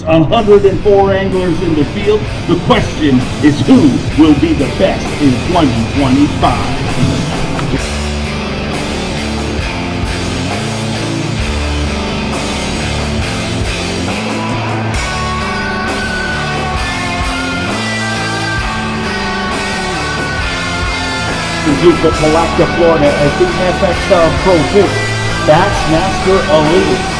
104 anglers in the field. The question is, who will be the best in 2025? Duke, Palatka, Florida, as the FXL Pro Tour Bassmaster Elite.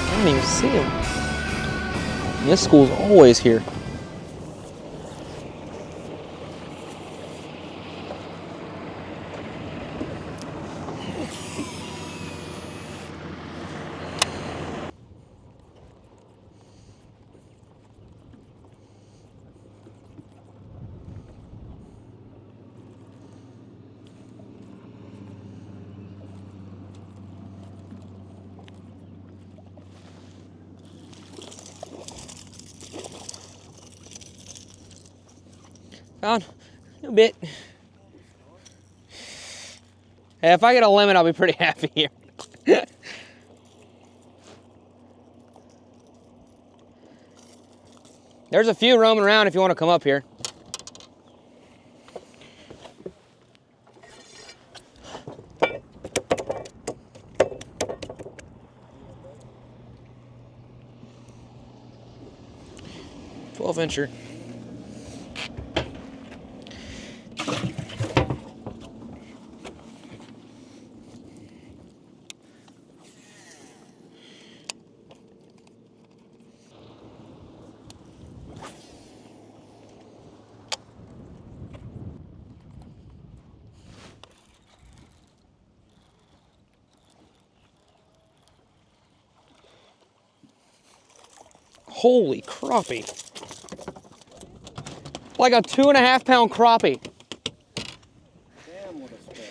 I don't even see him. This school's always here. Found a bit. Hey, if I get a limit, I'll be pretty happy here. There's a few roaming around if you want to come up here. "12-incher. Holy crappie. Like a 2.5-pound crappie. Damn, what a spread.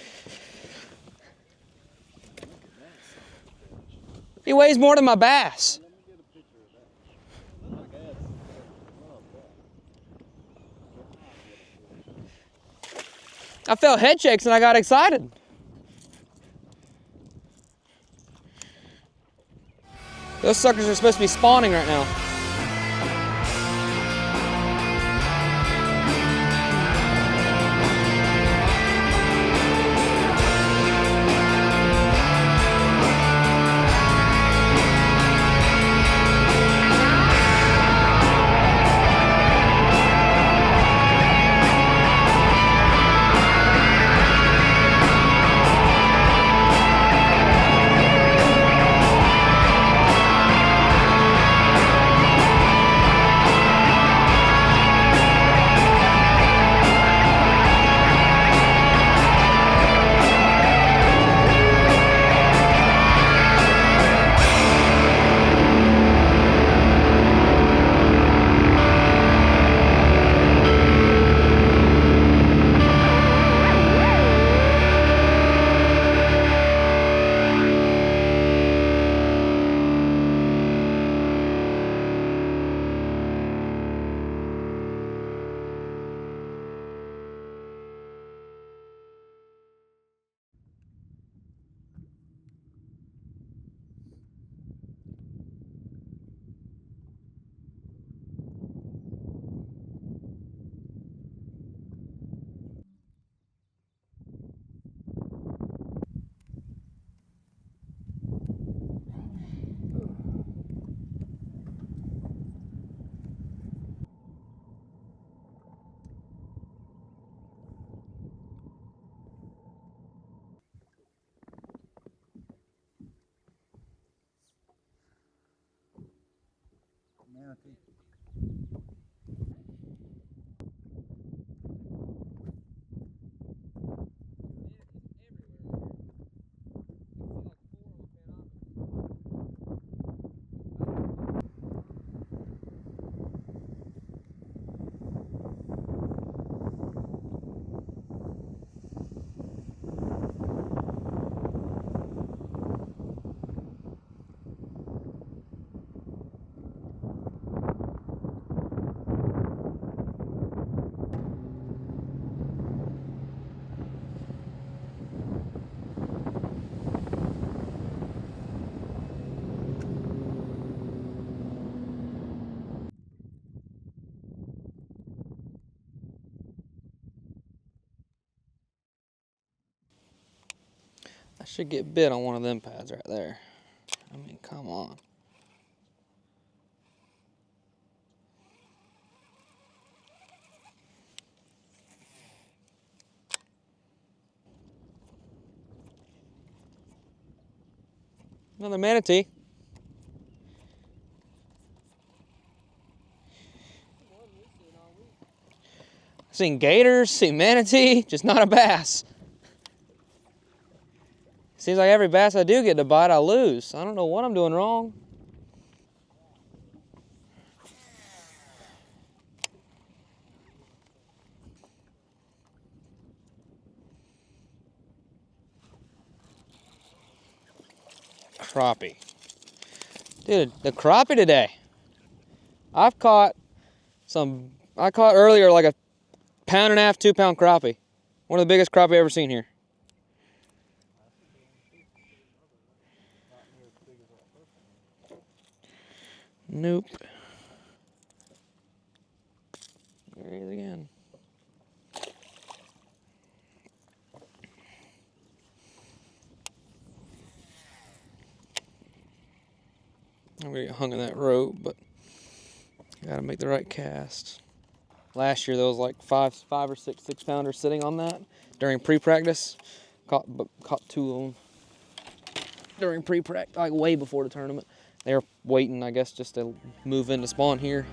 He weighs more than my bass. Let me get a picture of that. I felt head shakes and I got excited. Those suckers are supposed to be spawning right now. Manatee. I should get bit on one of them pads right there. I mean, come on. Another manatee. Seen gators, seen manatee, just not a bass. Seems like every bass I do get to bite, I lose. I don't know what I'm doing wrong. Crappie. Dude, the crappie today. I caught earlier like a 1.5 pound, 2 pound crappie. One of the biggest crappie I've ever seen here. Nope. There he is again. I'm gonna get hung in that rope, but gotta make the right cast. Last year there was like five or six pounders sitting on that during pre-practice. Caught 2 of them during pre-practice, like way before the tournament. They were waiting, I guess, just to move into spawn here.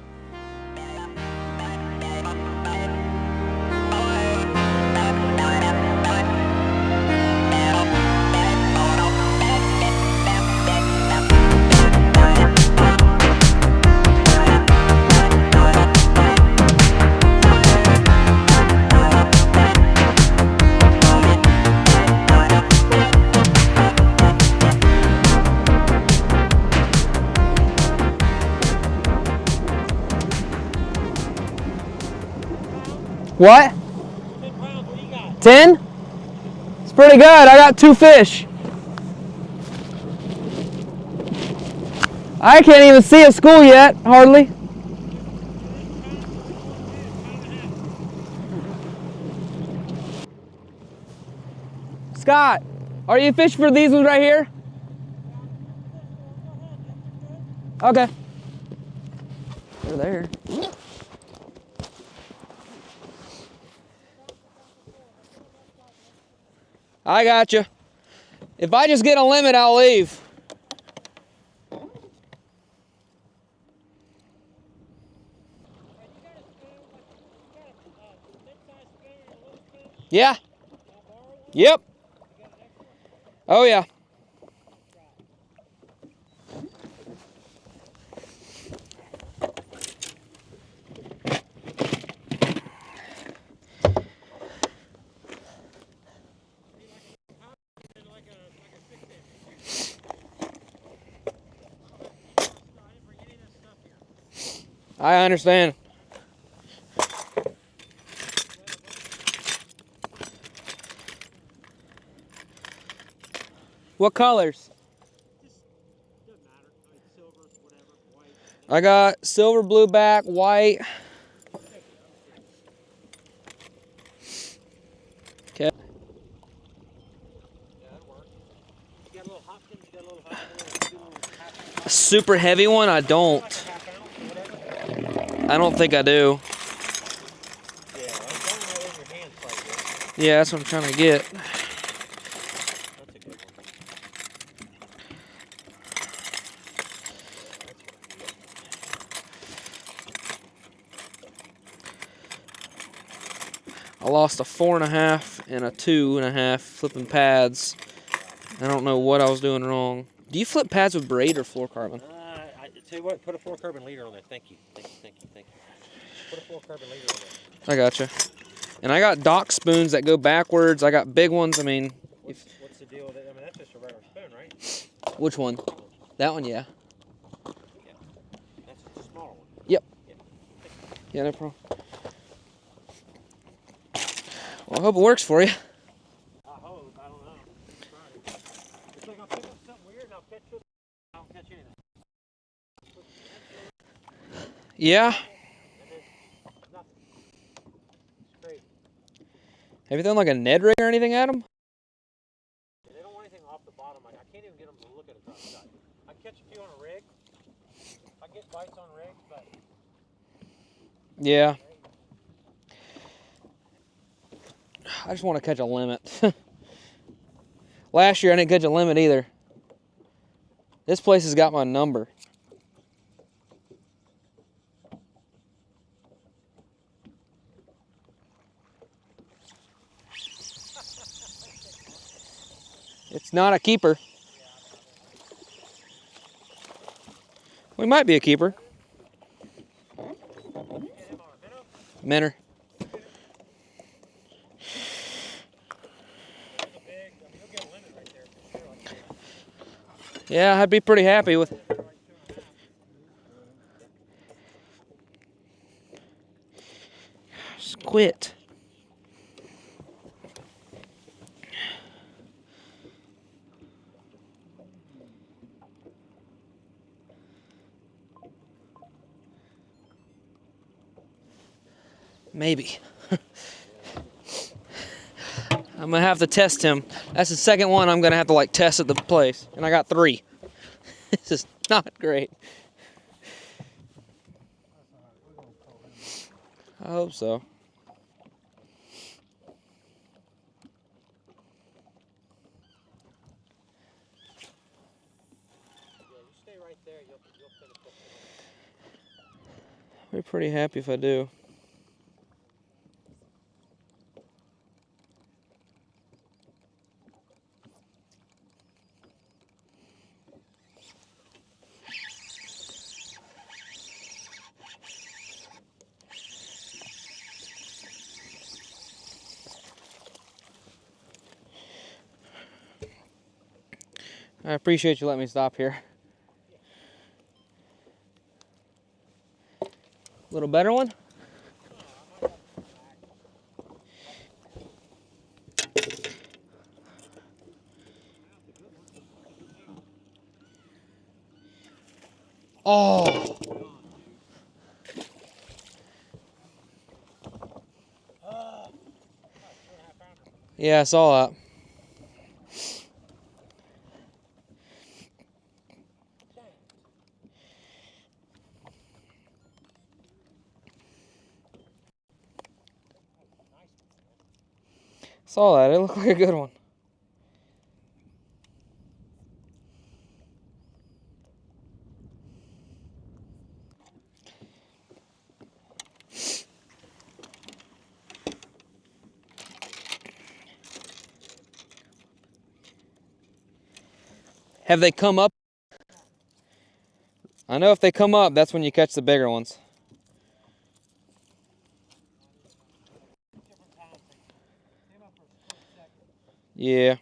What? 10 pounds, what do you got? 10? It's pretty good. I got 2 fish. I can't even see a school yet, hardly. Scott, are you fishing for these ones right here? Okay. They're there. I got you. If I just get a limit, I'll leave. Yeah. Yep. Oh yeah. I understand. What colors? Doesn't matter. I mean, silver, whatever, white. I got silver, blue back, white. Okay. Yeah, that'll work. You got a little Hopkins, you got a little half A super heavy one? I don't. ounce or whatever. I don't think I do. Yeah, don't let it in your hands like this. Yeah, that's what I'm trying to get. That's a good one. I lost a 4.5 and a 2.5 flipping pads. I don't know what I was doing wrong. Do you flip pads with braid or fluorocarbon? I tell you what, put a fluorocarbon leader on there. Thank you. Thank you, thank you, thank you. Put a fluorocarbon leader on there. I gotcha. And I got dock spoons that go backwards. I got big ones. I mean, What's the deal with it? I mean, that's just a regular spoon, right? which one? That one, yeah. Yeah. That's just a smaller one. Yep. Yeah. Yeah, no problem. Well, I hope it works for you. I hope. I don't know. It's like I'll pick up something weird and I'll catch it. I don't catch anything. Yeah. And then nothing. It's crazy. Have you done like a Ned rig or anything at them? They don't want anything the bottom. I can't even get them to look at a drop shot. I catch a few on a rig. I get bites on rigs, but Yeah. I just want to catch a limit. Last year I didn't catch a limit either. This place has got my number. It's not a keeper. We might be a keeper. Minnow. Yeah, I'd be pretty happy with. Just quit. Maybe. I'm gonna have to test him. That's the second one I'm gonna have to like test at the place, and I got 3. This is not great. I hope so. stay right there. You'll finish up. I'll be pretty happy if I do. I appreciate you letting me stop here. Little better one? Oh! Yeah, I saw that. Saw that. It looked like a good one. Have they come up? I know if they come up, that's when you catch the bigger ones. Yeah.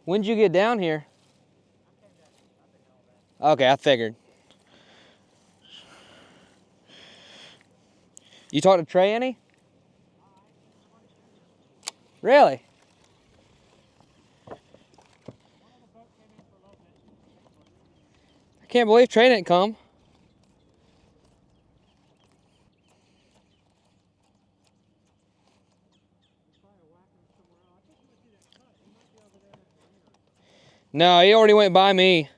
When'd you get down here? Okay, I figured. You talked to Trey any? Really? I can't believe Trey didn't come. No, he already went by me.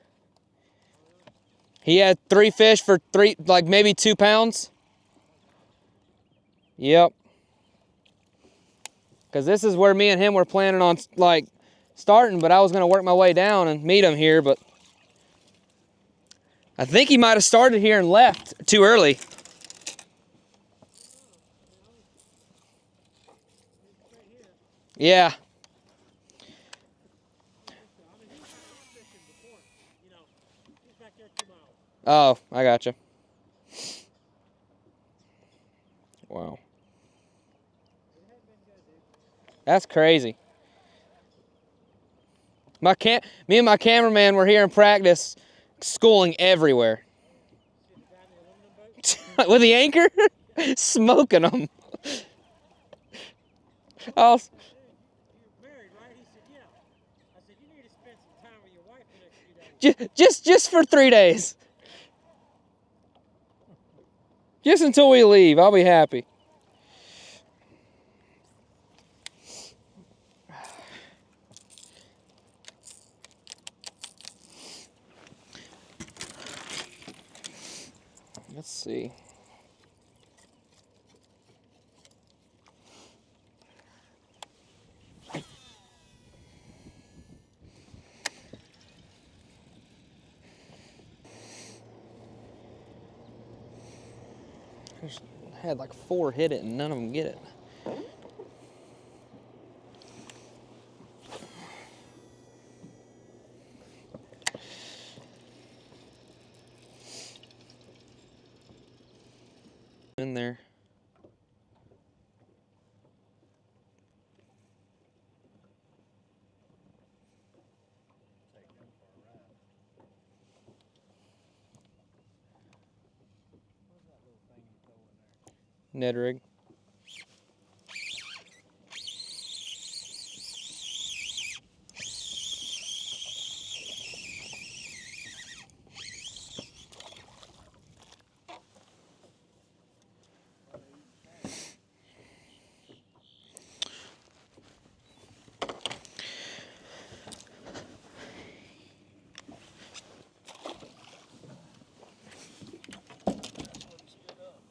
He had 3 fish for like maybe 2 pounds. Yep. Because this is where me and him were planning on like starting, but I was gonna work my way down and meet him here, but I think he might have started here and left too early. Yeah. Oh, I gotcha. Wow. That's crazy. Me and my cameraman were here in practice, schooling everywhere. With the anchor? Smoking them. Oh. Just for 3 days. Just until we leave, I'll be happy. Let's see. I had like 4 hit it and none of them get it. In there. Ned rig.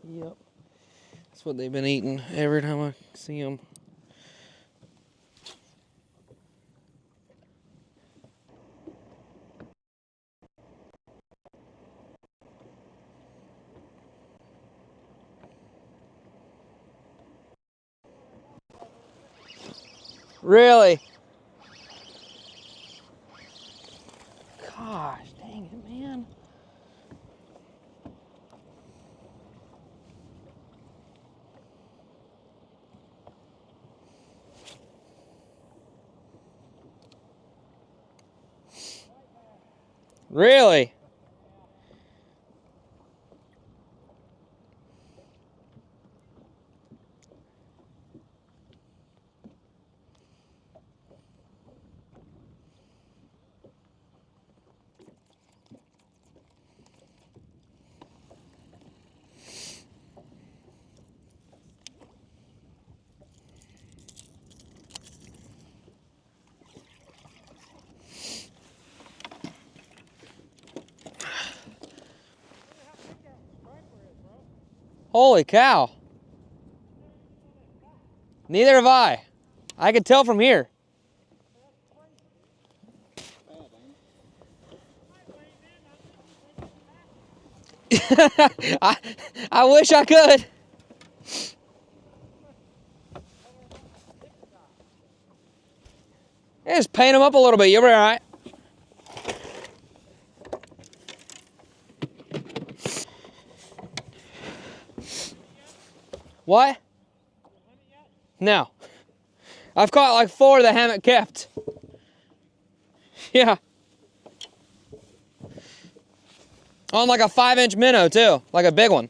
Yep. That's what they've been eating every time I see them. Really? Gosh, dang it, man. Really? Holy cow. Neither have I. I can tell from here. I wish I could. Yeah, just paint them up a little bit. You'll be all right. What? No. I've caught like 4 that haven't kept. Yeah. On like a 5-inch minnow too, like a big one.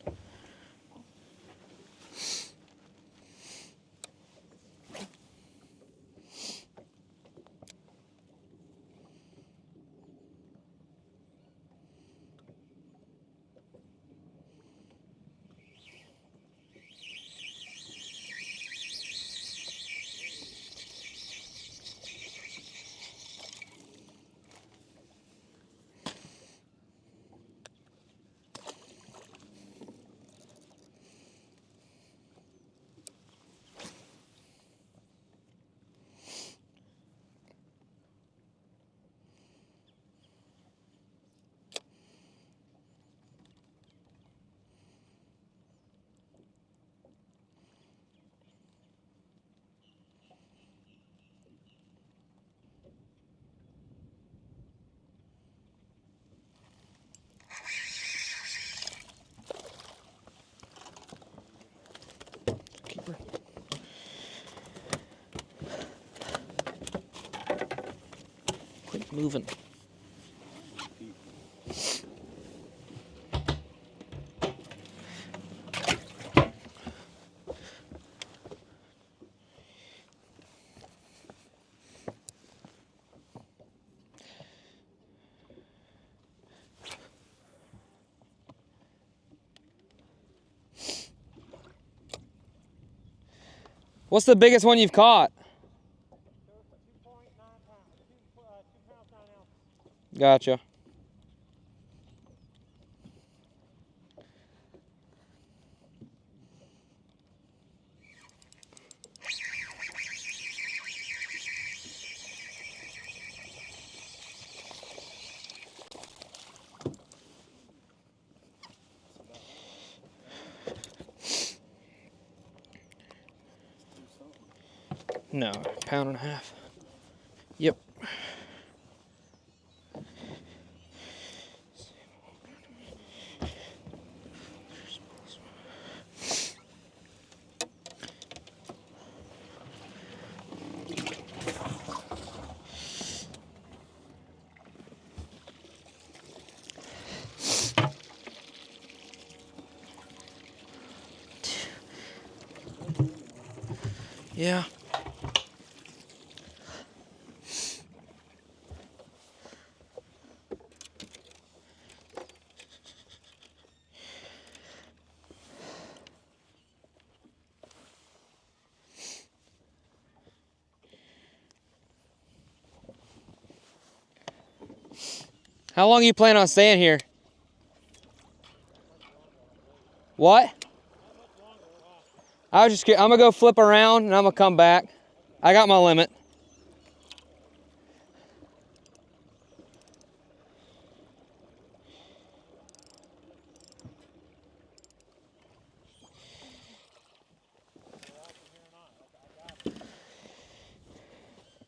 Keeper. Quit moving. What's the biggest one you've caught? 2.9 pounds. 2 pounds, 9 ounces. Gotcha. No, pound and a half. Yep. Yeah. How long you plan on staying here? What? I was just kidding. I'm gonna go flip around and I'm gonna come back. I got my limit.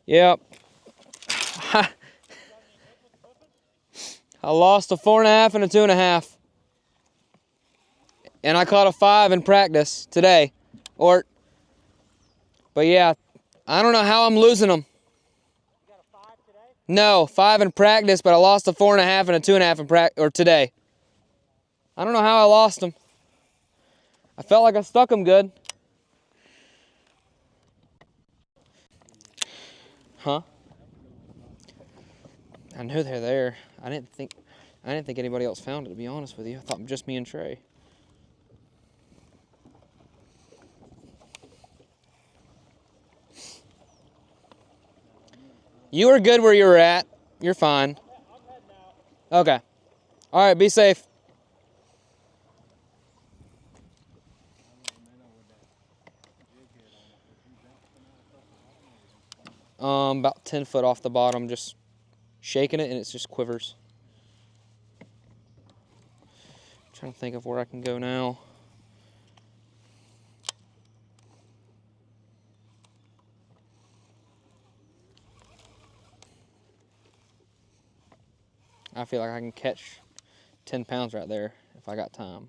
Yep. I lost a 4.5 and a 2.5. And I caught a 5 in practice today. But yeah, I don't know how I'm losing them. You got a 5 today? No, 5 in practice, but I lost a 4.5 and a 2.5 in today. I don't know how I lost them. I felt like I stuck them good. Huh? I knew they're there. I didn't think anybody else found it, to be honest with you. I thought just me and Trey. You were good where you were at. You're fine. Okay. All right, be safe. About 10 foot off the bottom, just shaking it and it just quivers. Trying to think of where I can go now. I feel like I can catch 10 pounds right there if I got time.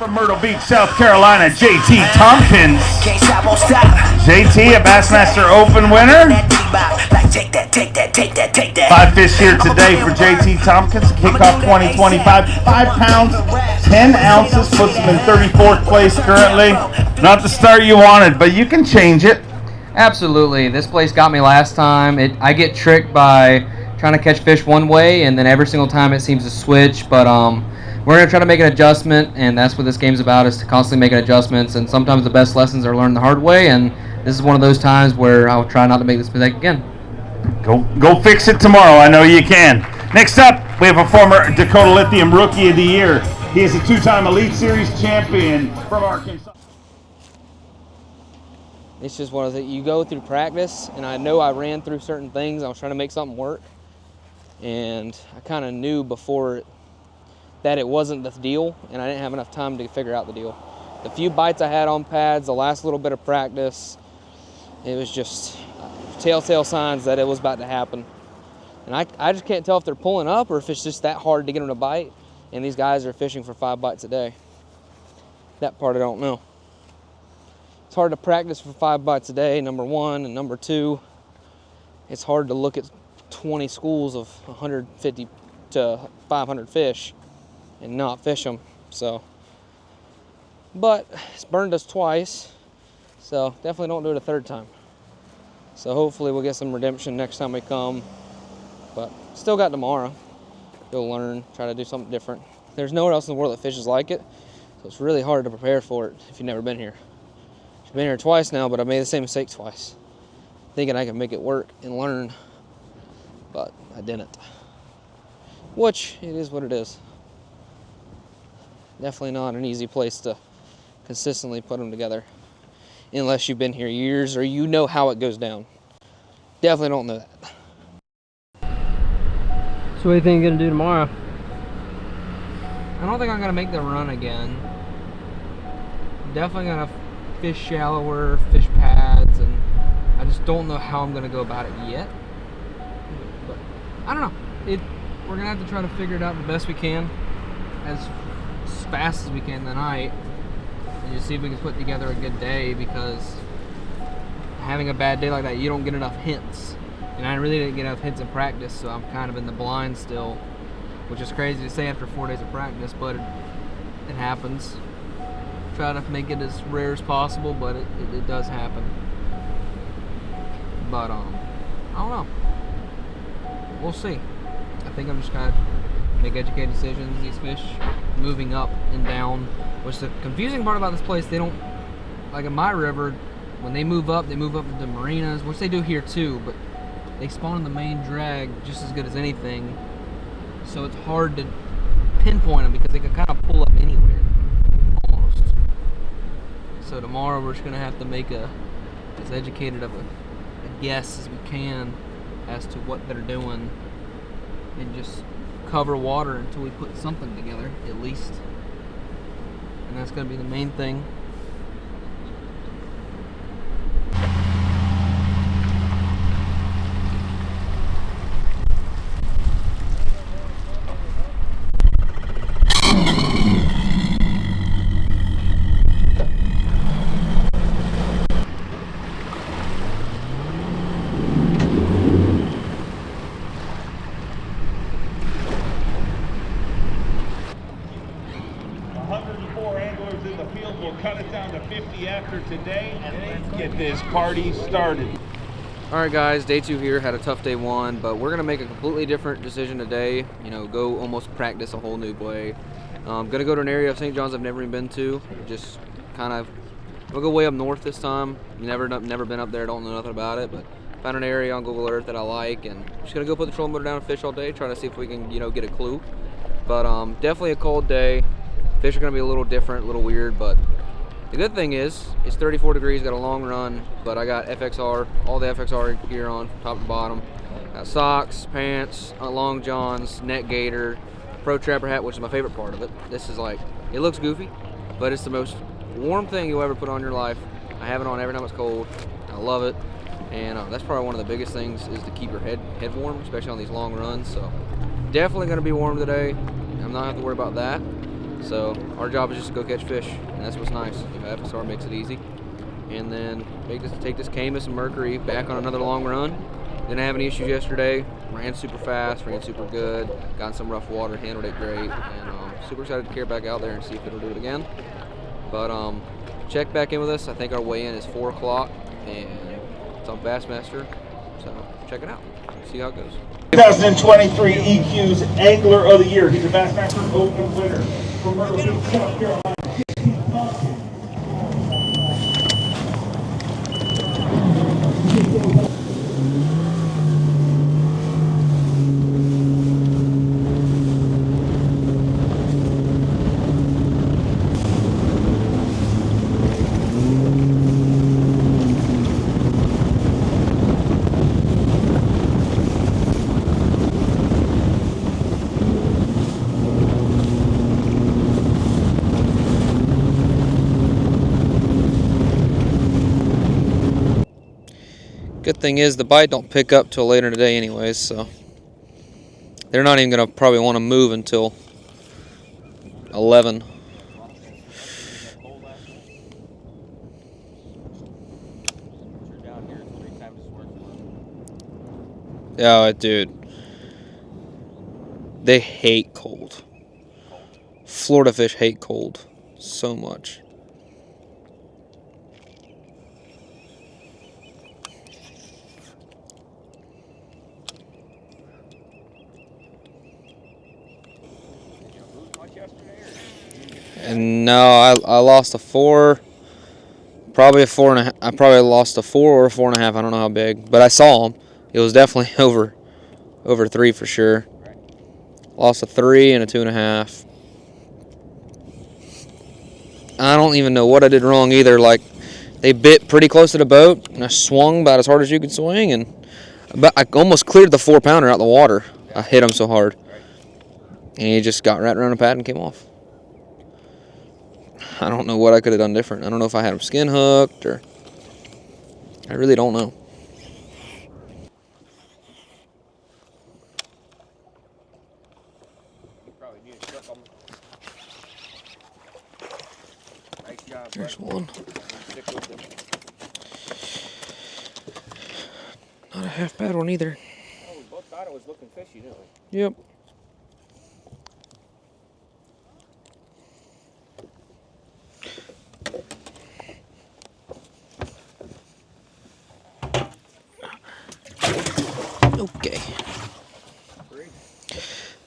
From Myrtle Beach, South Carolina, JT Thompkins. JT, a Bassmaster Open winner. 5 fish here today for JT Thompkins. Kickoff 2025, 5 pounds, 10 ounces, puts him in 34th place currently. Not the start you wanted, but you can change it. Absolutely. This place got me last time. I get tricked by trying to catch fish one way, and then every single time it seems to switch. But we're going to try to make an adjustment, and that's what this game's about, is to constantly making adjustments. And sometimes the best lessons are learned the hard way, and this is one of those times where I'll try not to make this mistake again. Go fix it tomorrow. I know you can. Next up, we have a former Dakota Lithium Rookie of the Year. He is a 2-time Elite Series champion from Arkansas. It's just one of the, you go through practice, and I know I ran through certain things. I was trying to make something work, and I kind of knew before that it wasn't the deal, and I didn't have enough time to figure out the deal. The few bites I had on pads, the last little bit of practice, it was just telltale signs that it was about to happen. And I just can't tell if they're pulling up or if it's just that hard to get them to bite, and these guys are fishing for 5 bites a day. That part I don't know. It's hard to practice for 5 bites a day, number one, and number two, it's hard to look at 20 schools of 150 to 500 fish and not fish them. So, but it's burned us twice, so definitely don't do it a third time. So hopefully we'll get some redemption next time we come, but still got tomorrow. Go learn, try to do something different. There's nowhere else in the world that fishes like it, so it's really hard to prepare for it if you've never been here. I've been here twice now, but I made the same mistake twice, thinking I could make it work and learn, but I didn't. Which, it is what it is. Definitely not an easy place to consistently put them together, unless you've been here years or you know how it goes down. Definitely don't know that. So what do you think you're gonna do tomorrow? I don't think I'm gonna make the run again. Definitely gonna fish shallower, fish pads, and I just don't know how I'm gonna go about it yet. But I don't know. We're gonna have to try to figure it out the best we can, as fast as we can tonight, and just see if we can put together a good day, because having a bad day like that, you don't get enough hints. And I really didn't get enough hints in practice, so I'm kind of in the blind still, which is crazy to say after 4 days of practice, but it happens. Try to make it as rare as possible, but it does happen. But I don't know. We'll see. I think I'm just kind of make educated decisions. These fish moving up and down, which the confusing part about this place, they don't, like in my river, when they move up into marinas, which they do here too, but they spawn in the main drag just as good as anything, so it's hard to pinpoint them because they can kind of pull up anywhere, almost. So tomorrow we're just going to have to make as educated of a guess as we can as to what they're doing, and just cover water until we put something together, at least. And that's going to be the main thing. We'll cut it down to 50 after today, and let's get this party started. Alright guys, day 2 here. Had a tough day 1, but we're going to make a completely different decision today. You know, go almost practice a whole new way. I'm going to go to an area of St. John's I've never even been to. Just kind of, we'll go way up north this time. Never been up there, don't know nothing about it, but found an area on Google Earth that I like, and just going to go put the trolling motor down and fish all day, trying to see if we can, get a clue. But definitely a cold day. Fish are going to be a little different, a little weird, but the good thing is it's 34 degrees, got a long run, but I got FXR, all the FXR gear on, top to bottom. Got socks, pants, long johns, net gator, pro trapper hat, which is my favorite part of it. This is like, it looks goofy, but it's the most warm thing you'll ever put on your life. I have it on every time it's cold. I love it, and that's probably one of the biggest things, is to keep your head warm, especially on these long runs. So definitely going to be warm today. I'm not have to worry about that. So our job is just to go catch fish, and that's what's nice. FSR makes it easy. And then take this Camus and Mercury back on another long run. Didn't have any issues yesterday. Ran super fast, ran super good. Got in some rough water, handled it great, and super excited to carry it back out there and see if it'll do it again. But check back in with us. I think our weigh-in is 4 o'clock, and it's on Bassmaster. So check it out. See how it goes. 2023 EQ's Angler of the Year. He's a Bassmaster Open winner from Myrtle Beach, South Carolina. Good thing is the bite don't pick up till later today anyways, so they're not even gonna probably want to move until 11. Yeah, dude, they hate cold. Florida fish hate cold so much. And no, I lost a 4, probably a 4.5. I probably lost a 4 or a 4.5. I don't know how big, but I saw him. It was definitely over 3 for sure. Lost a 3 and a 2.5. I don't even know what I did wrong either. Like, they bit pretty close to the boat, and I swung about as hard as you could swing, but I almost cleared the 4-pounder out of the water. I hit him so hard, and he just got right around the pad and came off. I don't know what I could have done different. I don't know if I had him skin hooked or I really don't know. There's one. Not a half bad one either. Oh, we both thought it was looking fishy, didn't we? Yep. Okay.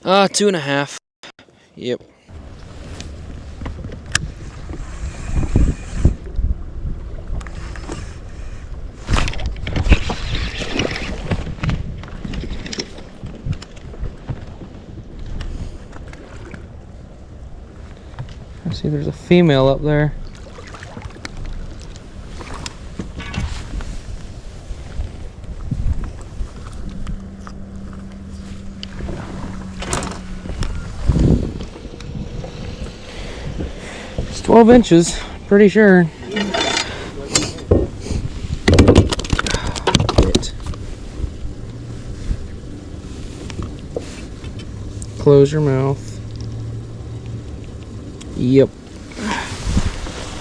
2.5. Yep. I see there's a female up there. It's 12 inches, pretty sure. Close your mouth. Yep.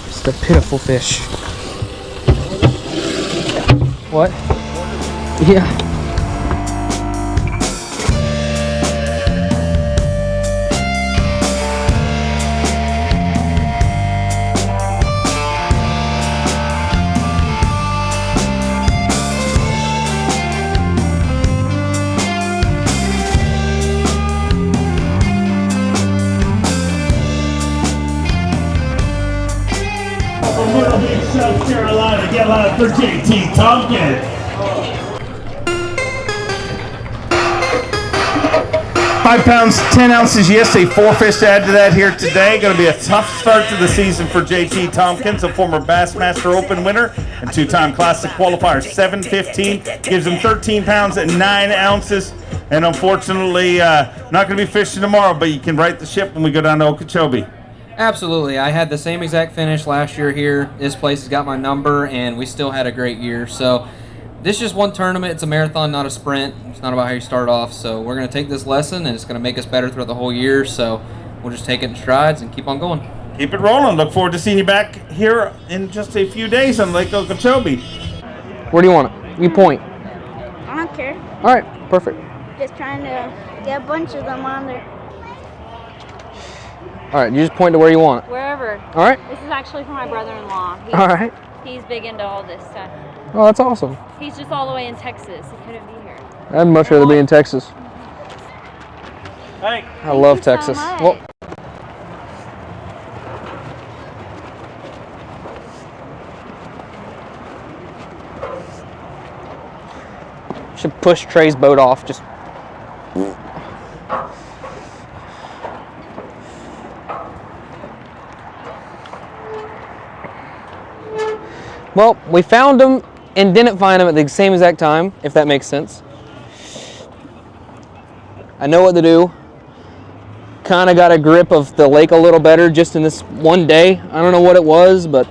Just a pitiful fish. What? Yeah. From Myrtle Beach, South Carolina, get loud for JT Thompkins. 5 pounds, 10 ounces yesterday, 4 fish to add to that here today. Going to be a tough start to the season for JT Thompkins, a former Bassmaster Open winner and 2-time Classic qualifier. 7:15 gives him 13 pounds and 9 ounces. And unfortunately, not going to be fishing tomorrow, but you can right the ship when we go down to Okeechobee. Absolutely. I had the same exact finish last year here. This place has got my number, and we still had a great year. So this is just one tournament. It's a marathon, not a sprint. It's not about how you start off. So we're going to take this lesson, and it's going to make us better throughout the whole year. So we'll just take it in strides and keep on going. Keep it rolling. Look forward to seeing you back here in just a few days on Lake Okeechobee. Where do you want it? You point. I don't care. All right, perfect. Just trying to get a bunch of them on there. All right, you just point to where you want it. Wherever. All right. This is actually for my brother-in-law. All right. He's big into all this stuff. Oh, that's awesome. He's just all the way in Texas. He couldn't be here. I'd much rather be in Texas. Hey, I love you so Texas. much. Well, should push Trey's boat off. Just. Well, we found them and didn't find them at the same exact time, if that makes sense. I know what to do. Kind of got a grip of the lake a little better just in this one day. I don't know what it was, but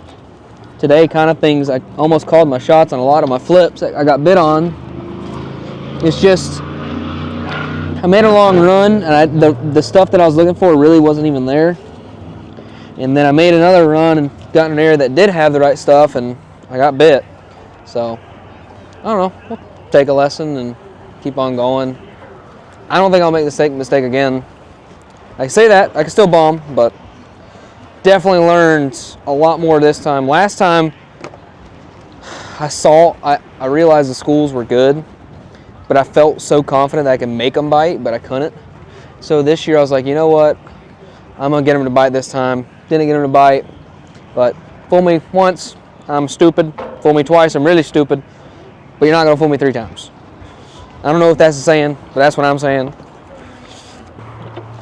today kind of things, I almost called my shots on a lot of my flips that I got bit on. It's just, I made a long run, and the stuff that I was looking for really wasn't even there. And then I made another run and got in an area that did have the right stuff, and I got bit. So, I don't know. We'll take a lesson and keep on going. I don't think I'll make the same mistake again. I say that, I can still bomb, but definitely learned a lot more this time. Last time, I realized the schools were good, but I felt so confident that I could make them bite, but I couldn't. So this year I was like, you know what? I'm gonna get them to bite this time. Didn't get them to bite, but fool me once, I'm stupid. Fool me twice, I'm really stupid. But you're not gonna fool me 3 times. I don't know if that's the saying, but that's what I'm saying.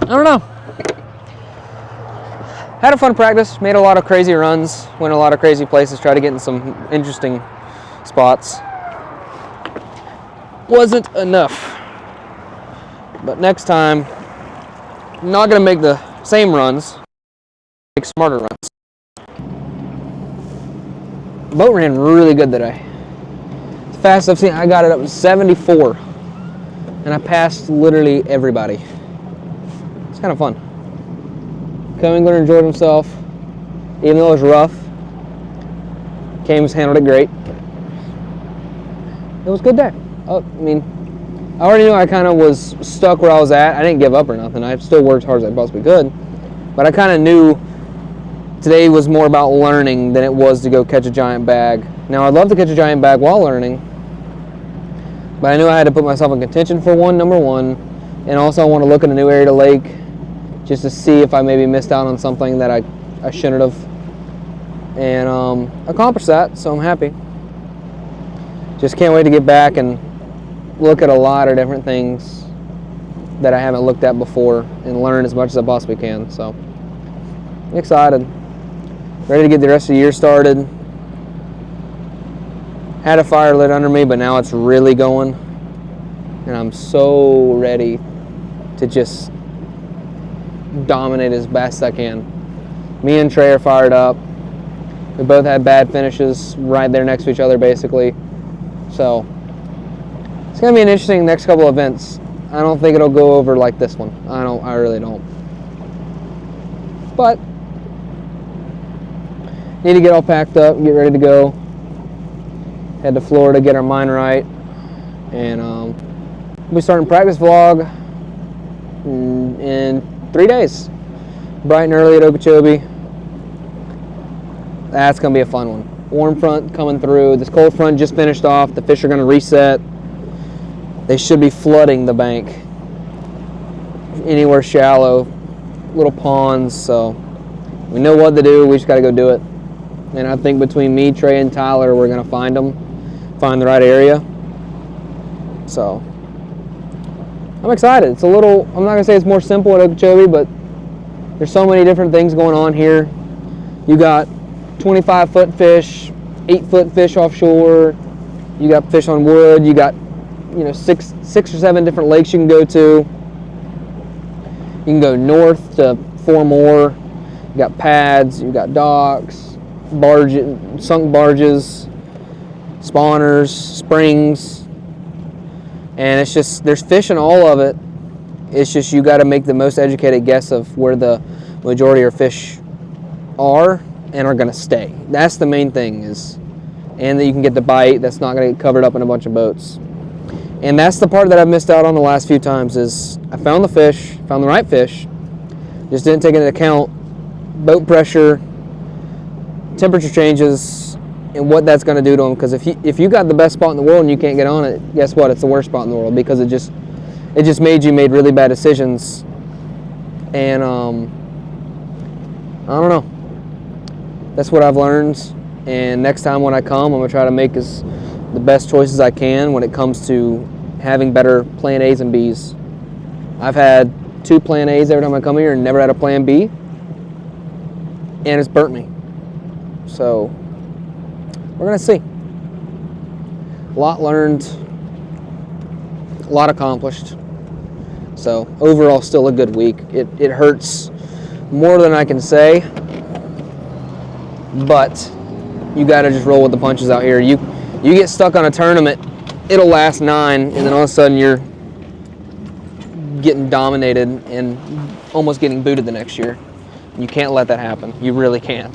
I don't know. Had a fun practice, made a lot of crazy runs, went a lot of crazy places, tried to get in some interesting spots. Wasn't enough. But next time, I'm not gonna make the same runs, make smarter runs. The boat ran really good today. It's fast I've seen. I got it up to 74, and I passed literally everybody. It's kind of fun. Cummingler enjoyed himself, even though it was rough. Cames handled it great. It was a good day. I mean, I already knew I kind of was stuck where I was at. I didn't give up or nothing. I still worked as hard as I possibly could. But I kind of knew today was more about learning than it was to go catch a giant bag. Now, I'd love to catch a giant bag while learning, but I knew I had to put myself in contention for number one, and also I want to look at a new area to lake just to see if I maybe missed out on something that I shouldn't have, and accomplished that, so I'm happy. Just can't wait to get back and look at a lot of different things that I haven't looked at before and learn as much as I possibly can. So I'm excited, ready to get the rest of the year started. Had a fire lit under me, but now it's really going, and I'm so ready to just dominate as best I can. Me and Trey are fired up. We both had bad finishes right there next to each other, basically. So it's gonna be an interesting next couple events. I don't think it'll go over like this one. I really don't. But need to get all packed up, get ready to go. Head to Florida, get our mind right, and we'll be starting practice vlog in 3 days. Bright and early at Okeechobee. That's gonna be a fun one. Warm front coming through. This cold front just finished off. The fish are gonna reset. They should be flooding the bank. Anywhere shallow, little ponds, so we know what to do. We just gotta go do it. And I think between me, Trey, and Tyler, we're gonna find them, find the right area. So I'm excited. It's a little, I'm not gonna say it's more simple at Okeechobee, but there's so many different things going on here. You got 25-foot fish, 8-foot fish offshore. You got fish on wood. You got, 6 or 7 different lakes you can go to. You can go north to 4 more. You got pads. You got docks, barges, sunk barges, spawners, springs, and it's just there's fish in all of it. It's just you got to make the most educated guess of where the majority of fish are and are going to stay. That's the main thing, and that you can get the bite that's not going to get covered up in a bunch of boats. And that's the part that I've missed out on the last few times is I found the fish, found the right fish, just didn't take into account boat pressure, temperature changes, and what that's going to do to them. Because if you got the best spot in the world and you can't get on it, guess what? It's the worst spot in the world, because it just made really bad decisions. And I don't know. That's what I've learned. And next time when I come, I'm gonna try to make the best choices I can when it comes to having better plan A's and B's. I've had 2 plan A's every time I come here and never had a plan B, and it's burnt me. So we're gonna see. A lot learned, a lot accomplished. So overall, still a good week. It hurts more than I can say, but you got to just roll with the punches out here. You get stuck on a tournament, it'll last 9, and then all of a sudden you're getting dominated and almost getting booted the next year. You can't let that happen. You really can't.